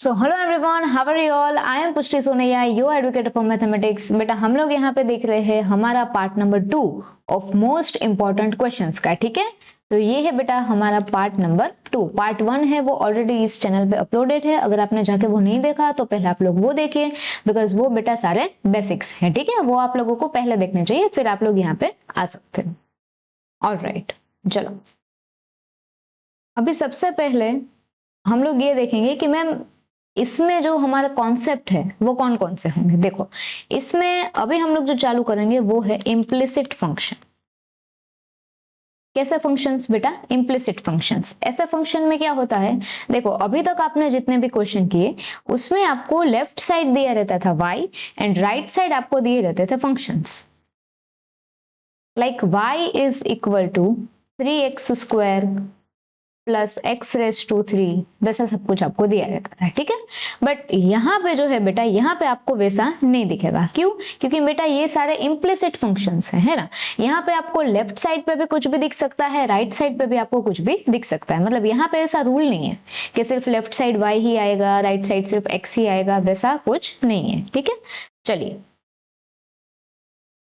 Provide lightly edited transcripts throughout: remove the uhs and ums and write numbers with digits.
So hello everyone, how are you all? I am Pushti Sonaiya, your advocate for mathematics. बेटा हम लोग यहाँ पे देख रहे हैं हमारा part number 2 of most important questions का। ठीक है, तो ये है बेटा हमारा पार्ट नंबर 2। पार्ट 1 है वो ऑलरेडी इस चैनल पे अपलोडेड है, अगर आपने जाके वो नहीं देखा तो पहले आप लोग वो देखिए, बिकॉज वो बेटा सारे बेसिक्स है। ठीक है, वो आप लोगों को पहले देखने चाहिए, फिर आप लोग यहाँ पे आ सकते हैं। ऑलराइट, चलो अभी सबसे पहले हम लोग ये देखेंगे कि मैम इसमें जो हमारा कॉन्सेप्ट है वो कौन कौन से होंगे। देखो इसमें अभी हम लोग जो चालू करेंगे वो है इम्प्लिसिट फंक्शन। कैसे फंक्शंस बेटा? Implicit functions. ऐसे फंक्शन में क्या होता है, देखो अभी तक आपने जितने भी क्वेश्चन किए उसमें आपको लेफ्ट साइड दिया रहता था y एंड राइट साइड आपको दिए रहते थे functions. Like y is equal to 3x square plus x raise to 3, वैसा सब कुछ आपको दिया रहता है। ठीक है, बट यहाँ पे जो है बेटा यहाँ पे आपको वैसा नहीं दिखेगा। क्यों? क्योंकि बेटा ये सारे इम्प्लिसिट फंक्शंस है ना। यहाँ पे आपको लेफ्ट साइड पे भी कुछ भी दिख सकता है, राइट साइड पे भी आपको कुछ भी दिख सकता है। मतलब यहाँ पे ऐसा रूल नहीं है कि सिर्फ लेफ्ट साइड y ही आएगा, राइट साइड सिर्फ x ही आएगा, वैसा कुछ नहीं है। ठीक है, चलिए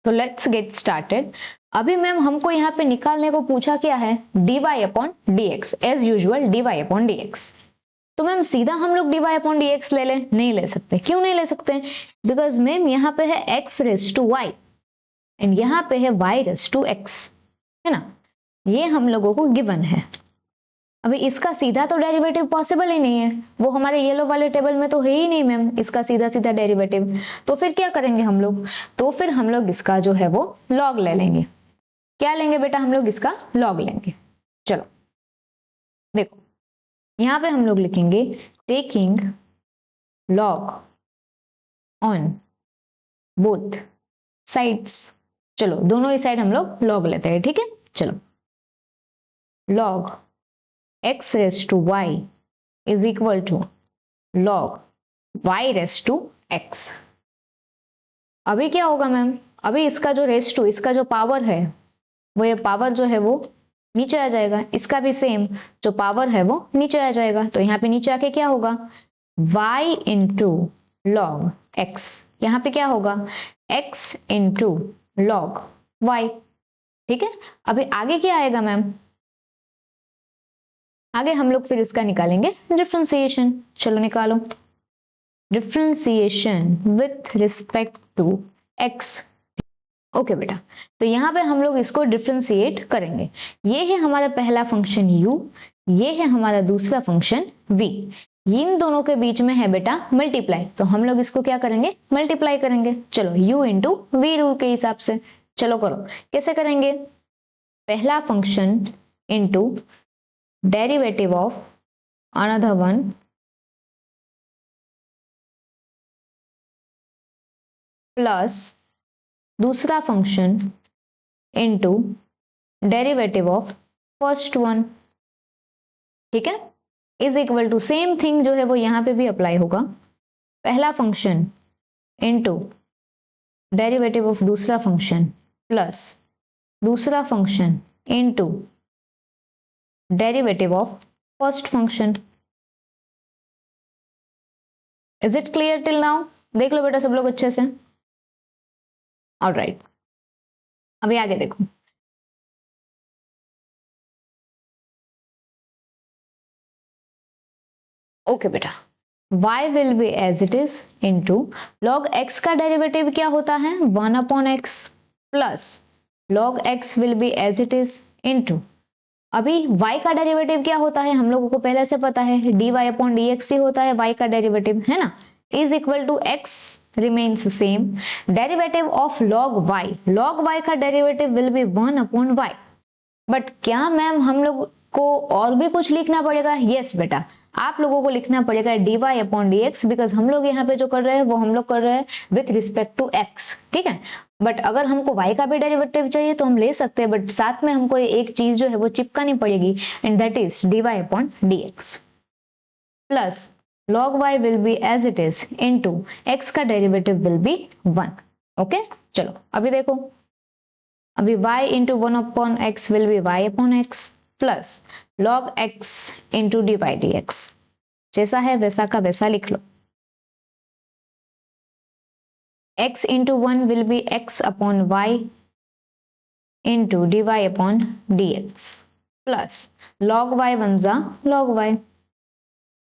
तो लेट्स गेट स्टार्टेड। अभी मैम हमको यहाँ पे निकालने को पूछा क्या है, dy upon dx। As usual dy upon dx। तो मैम सीधा हम लोग dy अपॉन dx ले लें? नहीं ले सकते। क्यों नहीं ले सकते? बिकॉज मैम यहाँ पे है x raise to y and यहाँ पे है y रेस टू x, है ना। ये हम लोगों को गिवन है। अभी इसका सीधा तो डेरिवेटिव पॉसिबल ही नहीं है, वो हमारे येलो वाले टेबल में तो है ही नहीं मैम इसका सीधा सीधा डेरिवेटिव। तो फिर क्या करेंगे हम लोग? तो फिर हम लोग इसका जो है वो लॉग ले लेंगे। क्या लेंगे बेटा? हम लोग इसका लॉग लेंगे। चलो देखो यहां पे हम लोग लिखेंगे taking log on both sides. चलो दोनों ही साइड हम लोग लॉग लेते हैं। ठीक है, चलो log x raise to y is equal to log y raise to x। अभी क्या होगा मैम? अभी इसका जो रेस टू, इसका जो पावर है वो, ये पावर जो है वो नीचे आ जाएगा। इसका भी सेम जो पावर है वो नीचे आ जाएगा। तो यहाँ पे नीचे आके क्या होगा, y इंटू लॉग x। यहाँ पे क्या होगा, x इंटू लॉग y। ठीक है, अभी आगे क्या आएगा मैम? आगे हम लोग फिर इसका निकालेंगे डिफरेंशिएशन। चलो निकालो differentiation with respect to x। Okay बेटा, तो यहाँ पे हम लोग इसको डिफरेंशिएट करेंगे। ये है हमारा पहला फंक्शन u, ये है हमारा दूसरा फंक्शन v। इन दोनों के बीच में है बेटा मल्टीप्लाई, तो हम लोग इसको क्या करेंगे, मल्टीप्लाई करेंगे। चलो u इंटू वी रूल के हिसाब से चलो करो। कैसे करेंगे? पहला function into derivative of another one plus दूसरा function into derivative of first one. ठीक है, is equal to same thing जो है वो यहां पे भी अप्लाई होगा। पहला फंक्शन इंटू डेरिवेटिव ऑफ दूसरा फंक्शन प्लस दूसरा function into derivative of first function. Is it clear till now? देख लो बेटा सब लोग अच्छे से। ऑलराइट, अभी आगे देखो। ओके बेटा, y will be as it is into log x का डेरिवेटिव क्या होता है, 1 upon x plus log x will be as it is into, अभी y का डेरिवेटिव क्या होता है हम लोगों को पहले से पता है, dy अपॉन dx ही होता है y का डेरिवेटिव, है ना। Is equal to x remains same, derivative of log y का derivative will be 1 upon y। But क्या मैम हम लोग को और भी कुछ लिखना पड़ेगा? यस बेटा, आप लोगों को लिखना पड़ेगा dy अपॉन dx, बिकॉज हम लोग यहाँ पे जो कर रहे हैं वो हम लोग कर रहे हैं विथ रिस्पेक्ट टू x। ठीक है, बट अगर हमको y का भी डेरिवेटिव चाहिए तो हम ले सकते हैं, बट साथ में हमको एक चीज जो है वो चिपकानी पड़ेगी and that is dy upon dx plus log y will be as it is into x का डेरिवेटिव विल बी 1। ओके, चलो अभी देखो, अभी y into 1 upon x will be y upon x plus log x into dy dx। जैसा है वैसा का वैसा लिख लो। x into 1 will be x upon y into dy upon dx plus log y बन जा log y।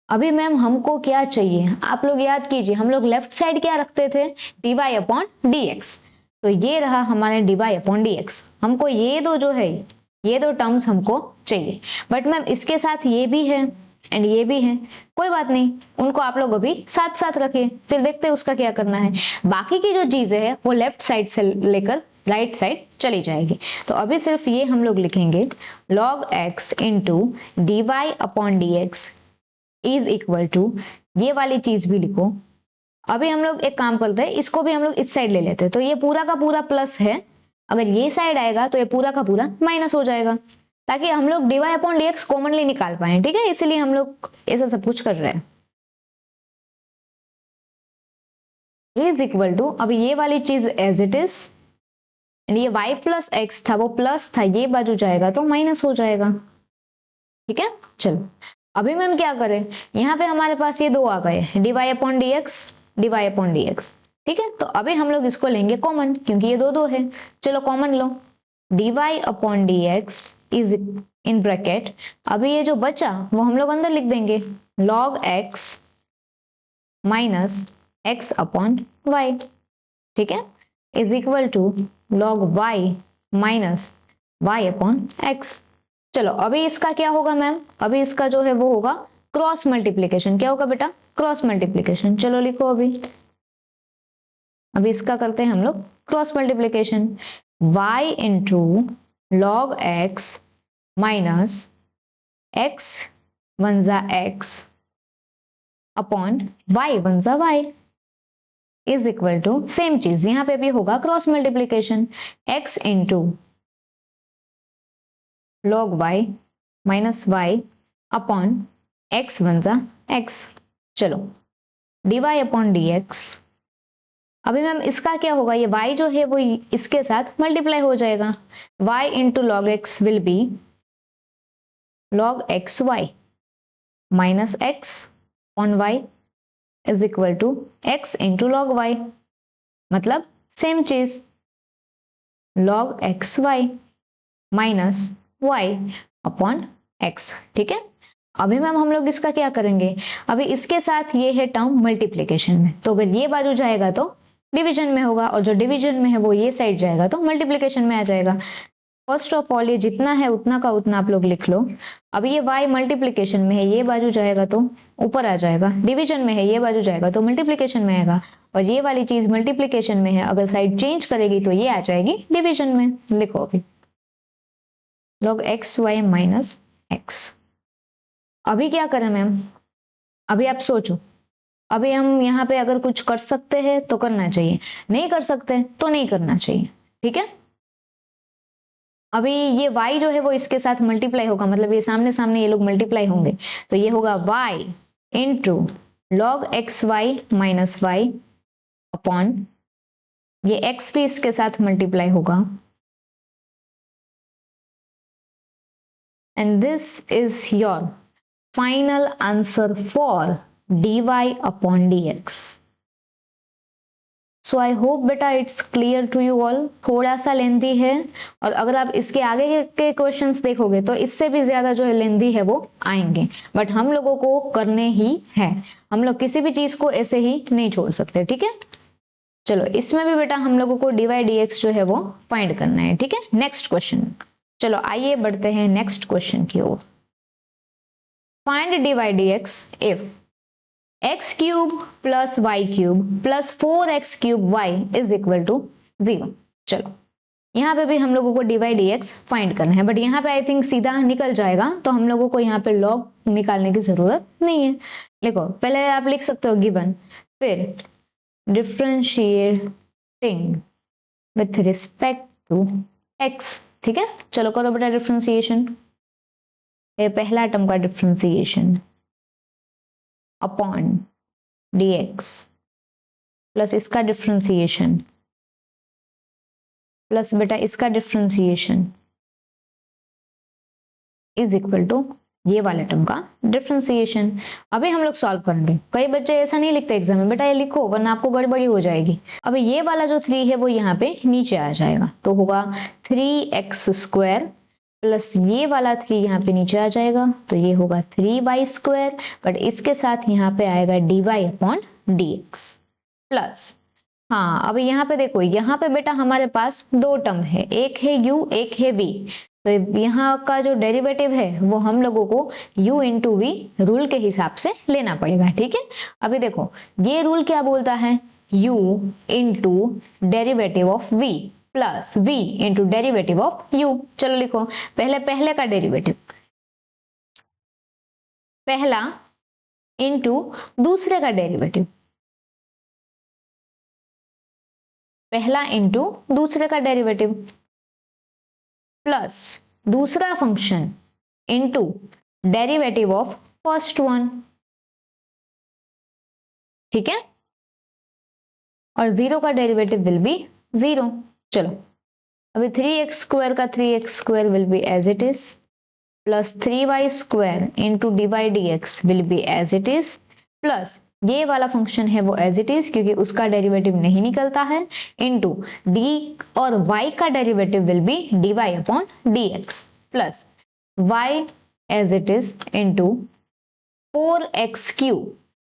अभी मैम हमको क्या चाहिए, आप लोग याद कीजिए, हम लोग लेफ्ट साइड क्या रखते थे, dy अपॉन dx। तो ये रहा हमारे dy अपॉन dx। हमको ये दो जो है, ये दो टर्म्स हमको चाहिए, बट मैम इसके साथ ये भी है एंड ये भी है, कोई बात नहीं, उनको आप लोग अभी साथ साथ रखें, फिर देखते हैं उसका क्या करना है। बाकी की जो चीजें है वो लेफ्ट साइड से लेकर राइट साइड चली जाएगी। तो अभी सिर्फ ये हम लोग लिखेंगे log x into d y upon d x is equal to, ये वाली चीज भी लिखो। अभी हम लोग एक काम करते हैं, इसको भी हम लोग इस साइड ले लेते हैं, तो ये पूरा का पूरा प्लस है, अगर ये साइड आएगा तो ये पूरा का पूरा माइनस हो जाएगा, ताकि हम लोग dy अपॉन dx कॉमनली निकाल पाए। ठीक है, इसीलिए हम लोग ऐसा सब कुछ कर रहे हैं। इज इक्वल टू, अभी ये वाली चीज एज इट इज, ये y प्लस एक्स था वो प्लस था, ये बाजू जाएगा तो माइनस हो जाएगा। ठीक है, चलो अभी मैम क्या करें, यहाँ पे हमारे पास ये दो आ गए, dy अपॉन dx। ठीक है, तो अभी हम लोग इसको लेंगे कॉमन, क्योंकि ये दो दो है। चलो common low, dy upon dx is in bracket, अभी ये जो बचा वो हम लोग अंदर लिख देंगे, log x minus x upon y। ठीक है, is equal to log y minus y upon x। चलो अभी इसका क्या होगा मैम, अभी इसका जो है वो होगा क्रॉस मल्टीप्लीकेशन। क्या होगा बेटा, क्रॉस मल्टीप्लीकेशन। चलो लिखो, अभी इसका करते हैं हम लोग cross multiplication, y into log x minus x one जा x अपॉन y वन जा y is equal to, same चीज यहां पे भी होगा cross multiplication, x into log y minus y upon x one जा x। चलो dy अपॉन dx, अभी मैम इसका क्या होगा, ये y जो है वो इसके साथ मल्टीप्लाई हो जाएगा, y into log x will be log x y minus x on y is equal to x into log y, मतलब सेम चीज log x y minus y upon x। ठीक है, अभी मैम हम लोग इसका क्या करेंगे, अभी इसके साथ ये है टर्म मल्टीप्लीकेशन में, तो अगर ये बाजू जाएगा तो डिवीजन में होगा, और जो डिवीजन में है वो ये साइड जाएगा तो मल्टीप्लीकेशन में आ जाएगा। फर्स्ट ऑफ ऑल ये जितना है उतना का उतना आप लोग लिख लो। अभी ये y मल्टीप्लीकेशन में है, ये बाजू जाएगा तो ऊपर आ जाएगा, डिवीजन में है ये बाजू जाएगा तो मल्टीप्लीकेशन में आएगा, और ये वाली चीज मल्टीप्लीकेशन में है, अगर साइड चेंज करेगी तो ये आ जाएगी डिवीजन में। लिखो अभी log x y minus x. अभी क्या करें मैम, अभी आप सोचो, अभी हम यहाँ पे अगर कुछ कर सकते हैं तो करना चाहिए, नहीं कर सकते तो नहीं करना चाहिए। ठीक है, अभी ये y जो है वो इसके साथ मल्टीप्लाई होगा, मतलब ये सामने सामने ये लोग मल्टीप्लाई होंगे, तो ये होगा y into log x y minus y upon, ये x भी इसके साथ मल्टीप्लाई होगा, and this is your final answer for dy upon dx. So I hope बेटा it's clear to you all। थोड़ा सा लेंदी है, और अगर आप इसके आगे के क्वेश्चंस देखोगे तो इससे भी ज्यादा जो है लेंदी है वो आएंगे, बट हम लोगों को करने ही है, हम लोग किसी भी चीज को ऐसे ही नहीं छोड़ सकते। ठीक है, चलो इसमें भी बेटा हम लोगों को dy dx जो है वो फाइंड करना है। ठीक है, नेक्स्ट क्वेश्चन, चलो आइए बढ़ते हैं नेक्स्ट क्वेश्चन की ओर। Find dy dx if x cube plus Y cube plus 4x cube y is equal to 0। चलो यहाँ पे भी हम लोगों को dy dx फाइंड करना है, बट यहाँ पे आई थिंक सीधा निकल जाएगा, तो हम लोगों को यहाँ पे log निकालने की जरूरत नहीं है। देखो पहले आप लिख सकते हो गिवन, फिर differentiating with respect to x। ठीक है, चलो करो बेटा डिफरेंशिएशन, ये पहला टर्म का डिफरेंशिएशन अपॉन dx प्लस इसका डिफरेंशिएशन प्लस बेटा इसका डिफरेंशिएशन इज इक्वल टू ये वाले टर्म का डिफरेंशिएशन। अभी हम लोग सॉल्व करेंगे। कई बच्चे ऐसा नहीं लिखते एग्जाम में, बेटा ये लिखो वरना आपको गड़बड़ी हो जाएगी। अभी ये वाला जो 3 है वो यहाँ पे नीचे आ जाएगा, तो होगा 3x² प्लस ये वाला 3 यहाँ पे नीचे आ जाएगा, तो ये होगा 3y², बट इसके साथ यहाँ पे आएगा dy/dx प्लस, हाँ अभी यहाँ पे देखो, यहाँ पे बेटा हमारे पास दो टर्म है, एक है u एक है v, तो यहाँ का जो डेरिवेटिव है वो हम लोगों को u इंटू वी रूल के हिसाब से लेना पड़ेगा, ठीक है। अभी देखो ये रूल क्या बोलता है, u into derivative of v plus v into derivative of u। चलो लिखो पहले का डेरिवेटिव, पहला इंटू दूसरे का डेरिवेटिव, पहला इंटू दूसरे का डेरिवेटिव प्लस दूसरा function into derivative of first one, ठीक है, और 0 का डेरिवेटिव विल बी 0। चलो अभी 3x² का 3x² will be as it is plus 3y² into dy/dx will be as it is plus ये वाला फंक्शन है वो एज इट इज क्योंकि उसका डेरिवेटिव नहीं निकलता है, इंटू d और y का derivative will be dy/dx plus y as it is into 4x³।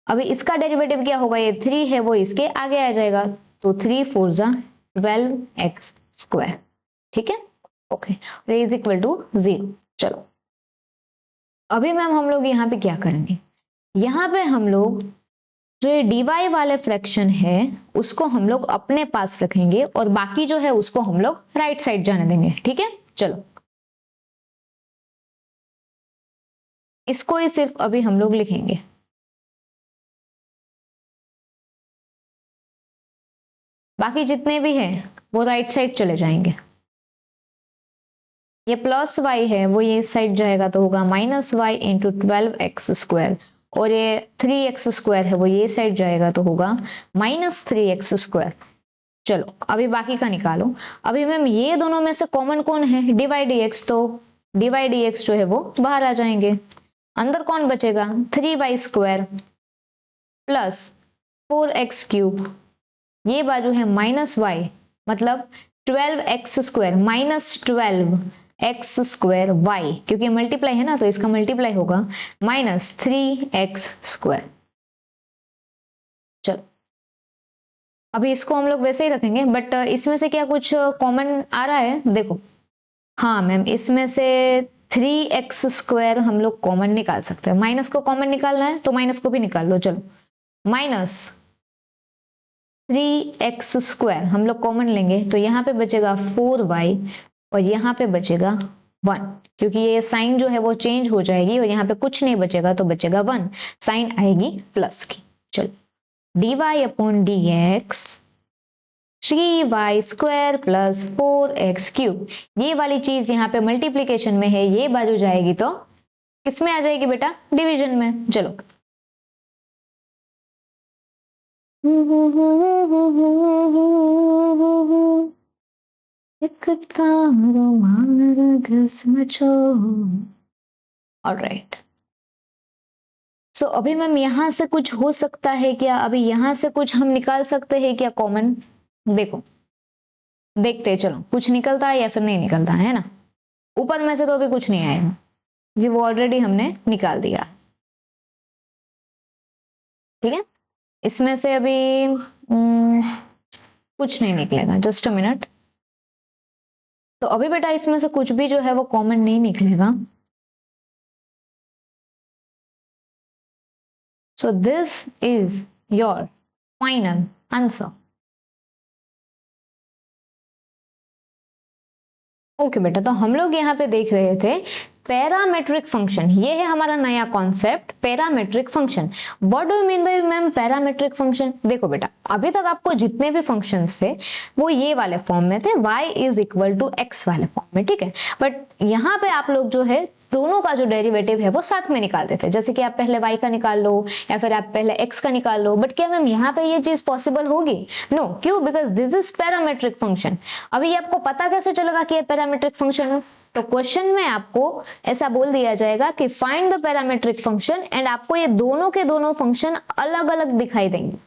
अभी इसका डेरिवेटिव क्या होगा, ये 3 है वो इसके आगे आ जाएगा, तो 3 4 जा 12x², ठीक है, ओके, इज इक्वल टू 0। चलो अभी मैम हम लोग यहाँ पे क्या करेंगे, यहाँ पे हम लोग जो ये dy वाले फ्रैक्शन है उसको हम लोग अपने पास रखेंगे और बाकी जो है उसको हम लोग राइट साइड जाने देंगे, ठीक है। चलो इसको ही सिर्फ अभी हम लोग लिखेंगे, बाकी जितने भी हैं वो राइट साइड चले जाएंगे। ये प्लस y है वो ये इस साइड जाएगा, तो होगा -y इंटू 12x², और ये 3x² है वो ये साइड जाएगा, तो होगा -3x²। चलो अभी बाकी का निकालो। अभी मैम ये दोनों में से कॉमन कौन है, dy/dx, तो dy/dx जो है वो बाहर आ जाएंगे, अंदर कौन बचेगा 3y² प्लस 4x³, ये बाजू है -y मतलब 12x² -12x²y, क्योंकि मल्टीप्लाई है ना तो इसका मल्टीप्लाई होगा -3x²। चलो अभी इसको हम लोग वैसे ही रखेंगे, बट इसमें से क्या कुछ कॉमन आ रहा है, देखो हाँ मैम इसमें से 3x² हम लोग कॉमन निकाल सकते हैं, माइनस को कॉमन निकालना है तो माइनस को भी निकाल लो। चलो -3x² हम लोग कॉमन लेंगे तो यहाँ पे बचेगा 4y और यहाँ पे बचेगा 1, क्योंकि ये साइन जो है वो चेंज हो जाएगी और यहाँ पे कुछ नहीं बचेगा तो बचेगा 1, साइन आएगी प्लस की। चलो dy/dx 3y² प्लस 4x³, ये वाली चीज यहाँ पे मल्टीप्लीकेशन में है, ये बाजू जाएगी तो किसमें आ जाएगी बेटा, डिवीजन में। चलो ऑलराइट, सो अभी मैम यहां से कुछ हो सकता है क्या, अभी यहां से कुछ हम निकाल सकते हैं क्या कॉमन, देखो देखते हैं, चलो कुछ निकलता है या फिर नहीं निकलता है ना। ऊपर में से तो अभी कुछ नहीं आएगा, ये वो ऑलरेडी हमने निकाल दिया, ठीक है। इसमें से अभी कुछ नहीं निकलेगा, जस्ट अ मिनट। तो अभी बेटा इसमें से कुछ भी जो है वो कॉमन नहीं निकलेगा, so this is your final answer। Okay बेटा, तो हम लोग यहाँ पे देख रहे थे पैरामेट्रिक फंक्शन, ये है हमारा नया concept parametric function. What do you mean by ma'am parametric function. देखो बेटा अभी तक आपको जितने भी फंक्शंस थे वो ये वाले फॉर्म में थे, y is equal to x वाले फॉर्म में, ठीक है। बट यहाँ पे आप लोग जो है दोनों का जो डेरिवेटिव है वो साथ में निकालते थे, जैसे कि आप पहले y का निकाल लो या फिर आप पहले x का निकाल लो। बट क्या मैम यहाँ पे ये चीज पॉसिबल होगी, नो, क्यों, because this is parametric function. अभी आपको पता कैसे चलेगा कि ये पैरामेट्रिक फंक्शन है, तो क्वेश्चन में आपको ऐसा बोल दिया जाएगा कि find the parametric function, and आपको ये दोनों के दोनों फंक्शन अलग अलग दिखाई देंगे,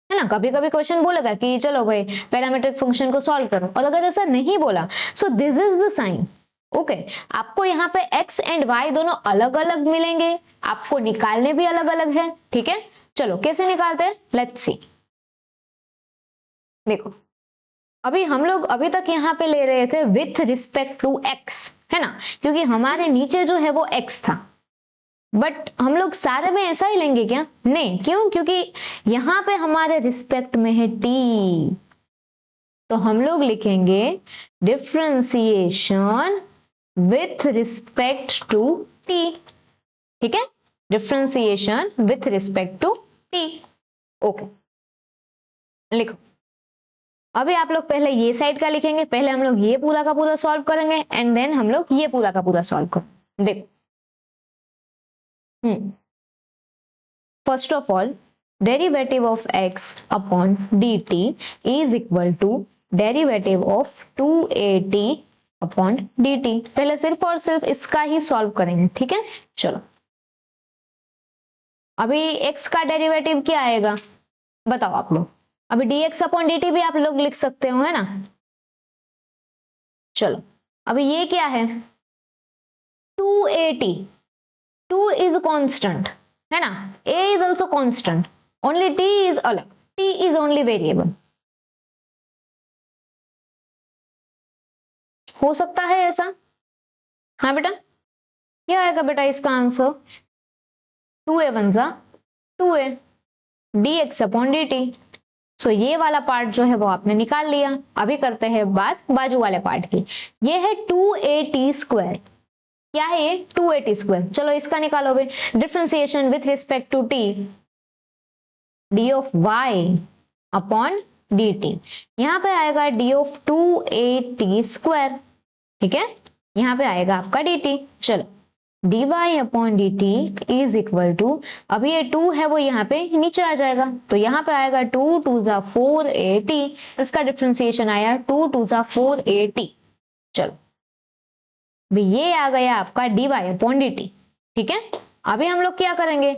है ना। कभी कभी क्वेश्चन बोलेगा कि चलो भाई पैरामीट्रिक फंक्शन को सॉल्व करो, और अगर ऐसा नहीं बोला so this is the sign. Okay, आपको यहाँ पे x एंड y दोनों अलग अलग मिलेंगे, आपको निकालने भी अलग अलग है, ठीक है। चलो कैसे निकालते हैं, लेट्स सी। देखो अभी हम लोग अभी तक यहाँ पे ले रहे थे विथ रिस्पेक्ट टू x, है ना, क्योंकि हमारे नीचे जो है वो x था। बट हम लोग सारे में ऐसा ही लेंगे क्या, नहीं, क्यों, क्योंकि यहाँ पे हमारे रिस्पेक्ट में है t, तो हम लोग लिखेंगे differentiation with respect to t, ठीक है, differentiation with respect to t। Okay, लिखो। अभी आप लोग पहले ये साइड का लिखेंगे, पहले हम लोग ये पूरा का पूरा सॉल्व करेंगे एंड देन हम लोग ये पूरा का पूरा सॉल्व करेंगे। देखो first of all derivative of x अपॉन dt is equal to derivative of 2at upon dt। पहले सिर्फ और सिर्फ इसका ही सॉल्व करेंगे, ठीक है। चलो अभी x का डेरिवेटिव क्या आएगा बताओ आप लोग। अभी dx अपॉन dt भी आप लोग लिख सकते हो, है ना। चलो अभी ये क्या है 2at, 2 इज कांस्टेंट, है ना, a is also constant, only t is अलग, t इज ओनली वेरिएबल। हो सकता है ऐसा, हाँ बेटा, क्या आएगा बेटा इसका आंसर 2a वन जा 2a dx अपॉन dt। सो ये वाला पार्ट जो है वो आपने निकाल लिया। अभी करते हैं बात बाजू वाले पार्ट की। ये है 2at स्क्वायर, क्या है ये 2at स्क्वायर। चलो इसका निकालो भाई, differentiation with respect to t d of y upon dt। यहाँ पे आएगा d ऑफ 2at स्क्वायर, ठीक है, यहाँ पे आएगा आपका dt। चलो dy upon dt is equal to, अभी ये 2 है वो यहाँ पे नीचे आ जाएगा, तो यहाँ पे आएगा 2 2 जा 4at, इसका डिफरेंशिएशन आया 2 2 जा 4at। चलो अभी ये आ गया आपका dy अपॉन dt, ठीक है। अभी हम लोग क्या करेंगे,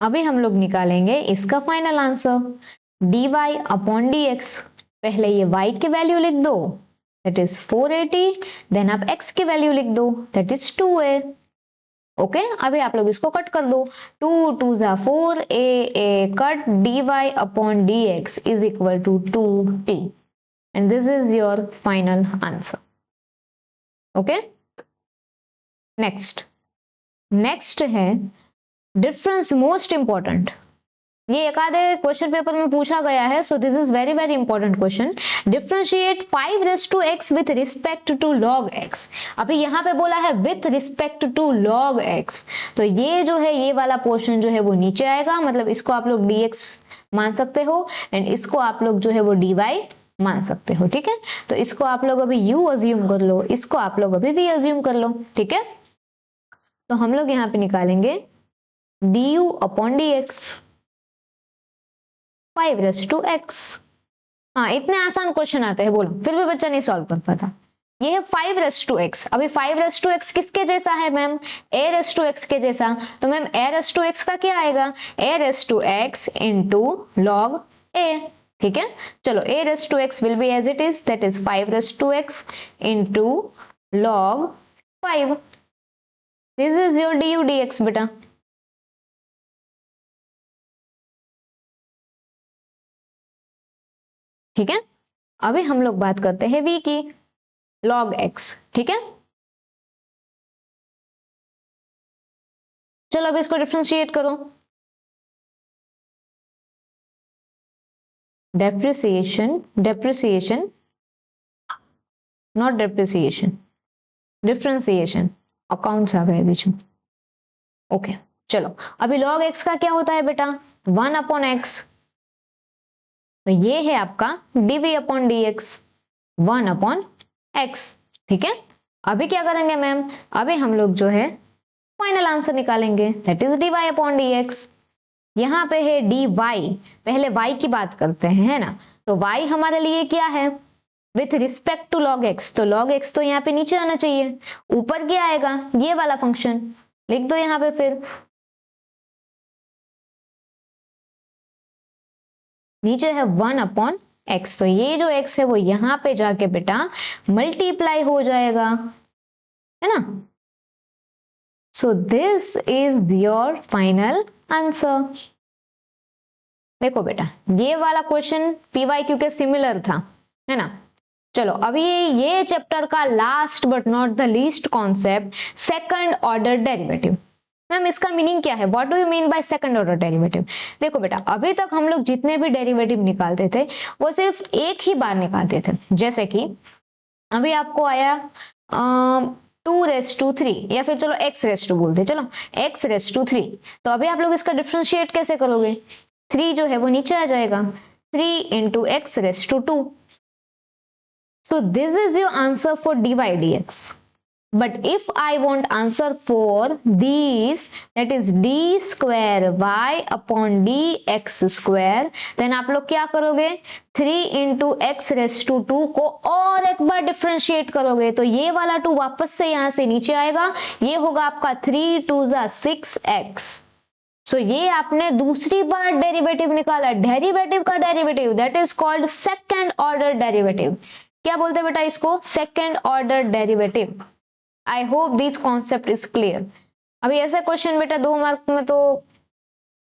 अभी हम लोग निकालेंगे इसका final answer dy upon dx। पहले ये y की वैल्यू लिख दो, that is 4at, देन आप x की वैल्यू लिख दो, that is 2a। ओके, अभी आप लोग इसको कट कर दो, 2 2 जा 4a cut dy upon dx is equal to 2t, and this is your final answer. Okay, next है डिफरेंस, मोस्ट इंपॉर्टेंट, ये एक आधे क्वेश्चन पेपर में पूछा गया है, so this is very very important question. Differentiate 5 with respect to log x। अभी यहाँ पे बोला है with respect to log x, तो ये जो है ये वाला पोर्शन जो है वो नीचे आएगा, मतलब इसको आप लोग dx मान सकते हो एंड इसको आप लोग जो है वो dy मान सकते हो, ठीक है। तो इसको आप लोग अभी u अज्यूम कर लो, इसको आप लोग अभी v अज्यूम कर लो, ठीक है। तो हम लोग यहाँ पे निकालेंगे du upon dx 5 raise to x। हाँ, इतने आसान क्वेश्चन आते हैं, बोलो फिर भी बच्चा नहीं सॉल्व कर पाता। ये है 5 रेज़ टू x। अभी 5 रेज़ टू x किसके जैसा है ma'am, a raise to x के जैसा, तो ma'am a raise to x का क्या आएगा, a raise to x into log a, ठीक है। चलो a raise to x will be as it is, that is 5 raise to x into log 5। This is your du dx बेटा। ठीक है, अभी हम लोग बात करते हैं v की, log x, ठीक है। चलो अब इसको डिफरेंशिएट करो, depreciation not depreciation, differentiation, accounts आ गए बीच में। ओके, चलो अभी log x का क्या होता है बेटा 1 अपॉन x, तो ये है आपका dv upon dx 1 upon x, ठीक है। अभी क्या करेंगे मैम, अभी हम लोग जो है फाइनल आंसर निकालेंगे, that is dy upon dx। यहाँ पे है dy, पहले y की बात करते हैं, है ना। तो y हमारे लिए क्या है with respect to log x, तो log x तो यहाँ पे नीचे आना चाहिए, ऊपर क्या आएगा, ये वाला फंक्शन लिख दो यहाँ पे। फिर नीचे है 1/x, तो ये जो x है वो यहाँ पे जाके बेटा मल्टीप्लाई हो जाएगा, है ना। सो this is your final answer. देखो बेटा ये वाला क्वेश्चन PYQ के सिमिलर था, है ना। चलो अभी ये चैप्टर का last but not the least concept, second order derivative. Ma'am इसका मीनिंग क्या है, what do you mean by second order derivative. देखो बेटा अभी तक हम लोग जितने भी डेरिवेटिव निकालते थे वो सिर्फ एक ही बार निकालते थे, जैसे कि अभी आपको आया 2⁻³ या फिर चलो x⁻² बोलते, चलो x⁻³ तो अभी आप लोग इसका डिफरेंशिएट कैसे करोगे, 3 जो है वो नीचे आ जाएगा, 3 × x⁻²। So this is your answer for dy dx. But if I want answer for these, that is d² y/dx², then आप लोग क्या करोगे, 3 × x⁻² को और एक बार डिफरेंशिएट करोगे, तो ये वाला 2 वापस से यहां से नीचे आएगा, ये होगा आपका 3 × 6x। सो ये आपने दूसरी बार डेरिवेटिव निकाला, डेरिवेटिव का derivative, that is called second order derivative. क्या बोलते हैं बेटा इसको, second order derivative. I hope this concept is clear. अभी ऐसे क्वेश्चन बेटा 2 मार्क में तो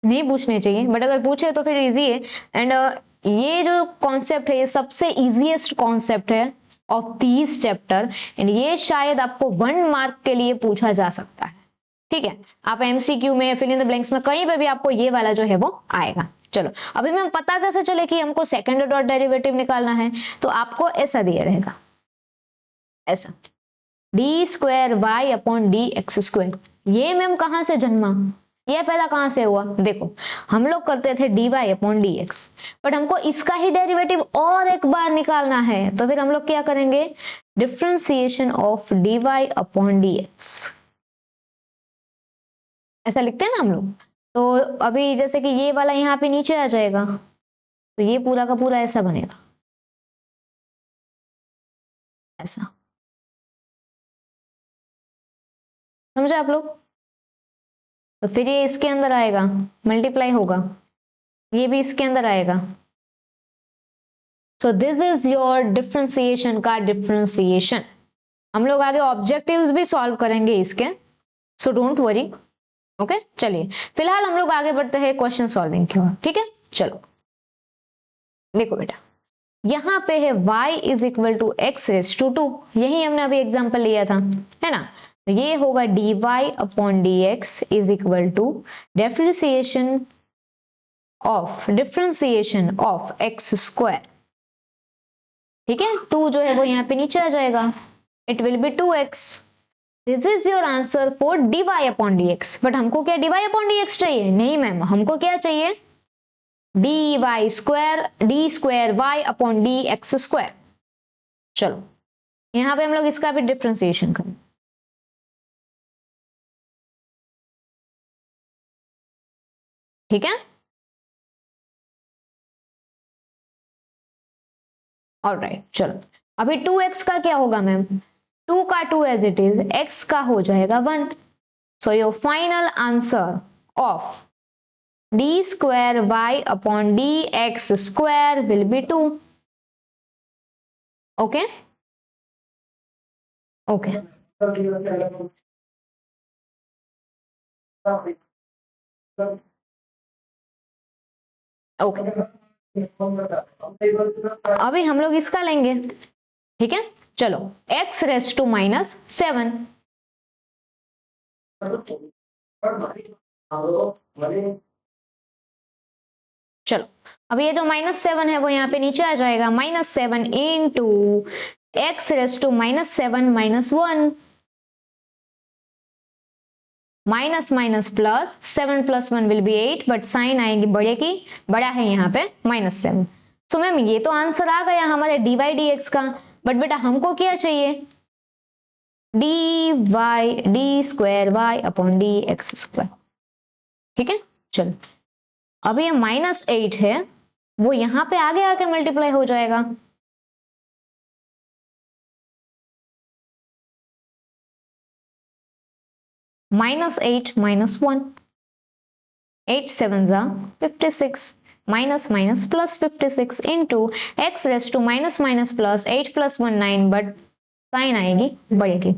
नहीं पूछने चाहिए, बट अगर पूछे तो फिर इजी है। एंड ये जो कॉन्सेप्ट है ये सबसे इजीएस्ट कॉन्सेप्ट है ऑफ दिस चैप्टर, एंड ये शायद आपको 1 मार्क के लिए पूछा जा सकता है, ठीक है। आप MCQ में, फिल इन द ब्लैंक्स में, कहीं पे भी आपको ये वाला जो है वो आएगा। चलो अभी मैम पता कैसे चले कि हमको सेकंड ऑर्डर डेरिवेटिव निकालना है, तो आपको ऐसा दिया रहेगा, ऐसा d² y/dx²। ये मैम कहां से जन्मा, ये पैदा कहां से हुआ, देखो हम लोग करते थे dy/dx, बट हमको इसका ही डेरिवेटिव और एक बार निकालना है, तो फिर हम लोग क्या करेंगे, डिफरेंशिएशन ऑफ dy/dx, ऐसा लिखते हैं ना हम लोग। तो अभी जैसे कि ये वाला यहाँ पे नीचे आ जाएगा, तो ये पूरा का पूरा ऐसा बनेगा, ऐसा, समझे आप लोग। तो फिर ये इसके अंदर आएगा, मल्टीप्लाई होगा, ये भी इसके अंदर आएगा। सो दिस इज योर डिफरेंशिएशन का डिफरेंशिएशन। हम लोग आगे ऑब्जेक्टिव्स भी सॉल्व करेंगे इसके, सो डोंट वरी, ओके। चलिए फिलहाल हम लोग आगे बढ़ते हैं क्वेश्चन सॉल्विंग की ओर, ठीक है। चलो देखो बेटा यहाँ पे है y = x⁻², यही हमने अभी एग्जांपल लिया था, है ना। तो ये होगा dy/dx = डिफरेंशिएशन ऑफ x², ठीक है। 2 जो है वो यहाँ पे नीचे आ जाएगा, it will be 2x। This is your answer for dy/dx। But हमको क्या dy/dx चाहिए, नहीं मैम, हमको क्या चाहिए, d² y/dx²। चलो यहां पे हम लोग इसका भी डिफरेंशिएशन करें, ठीक है। ऑलराइट चलो अभी 2x का क्या होगा मैम, 2 का 2 एज इट इज, x का हो जाएगा 1। So your final answer of d² y/dx² will be 2. Okay? Okay. Okay. अभी हम लोग इसका लेंगे, ठीक है। चलो x⁻⁻7, चलो अब ये जो -7 है वो यहाँ पे नीचे आ जाएगा, -7 × x⁻⁻7 -1, minus minus plus, 7 + 1 will be 8, but sign आएगी बड़े की, बड़ा है यहाँ पे -7। सो मैम ये तो आंसर आ गया हमारे dy dx का, बट बेटा हमको क्या चाहिए, d² y/dx², ठीक है। चलो अभी ये -8 है, वो यहाँ पे आगे आके मल्टीप्लाई हो जाएगा, -8 -1, 8 7 जा 56, minus minus plus 56 into X raise to minus minus plus 8 + 1 9, but sign आएगी बढ़ेगी।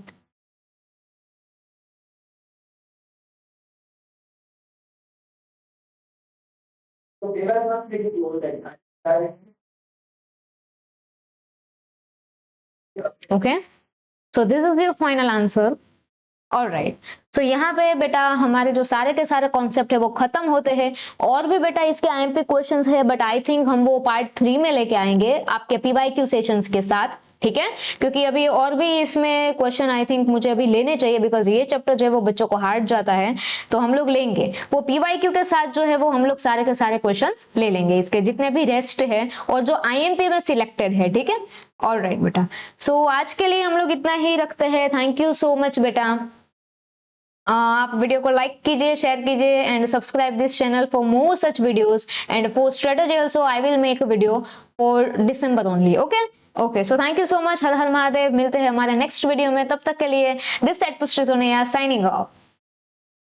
Okay, so this is your final answer. Alright, so यहाँ पे बेटा हमारे जो सारे के सारे कॉन्सेप्ट है वो खत्म होते हैं। और भी बेटा इसके आईएमपी क्वेश्चंस है, बट आई थिंक हम वो पार्ट 3 में लेके आएंगे आपके पीवाईक्यू सेशंस के साथ, ठीक है, क्योंकि अभी और भी इसमें क्वेश्चन आई थिंक मुझे अभी लेने चाहिए, बिकॉज ये चैप्टर जो है वो बच्चों को हार्ड जाता है, तो हम लोग लेंगे वो पीवाईक्यू के साथ जो है वो हम लोग सारे के सारे क्वेश्चंस ले लेंगे, इसके जितने भी रेस्ट है और जो आईएमपी में सिलेक्टेड है, ठीक है। ऑलराइट बेटा, सो आज के लिए हम लोग इतना ही रखते हैं। थैंक यू सो मच बेटा। आप वीडियो को लाइक कीजिए, शेयर कीजिए and subscribe this channel for more such videos and for strategy also I will make a video for December only. Okay, so thank you so much. हर हर महादेव। मिलते हैं हमारे नेक्स्ट वीडियो में, तब तक के लिए दिस साइड पुष्टि सोनिया साइनिंग ऑफ।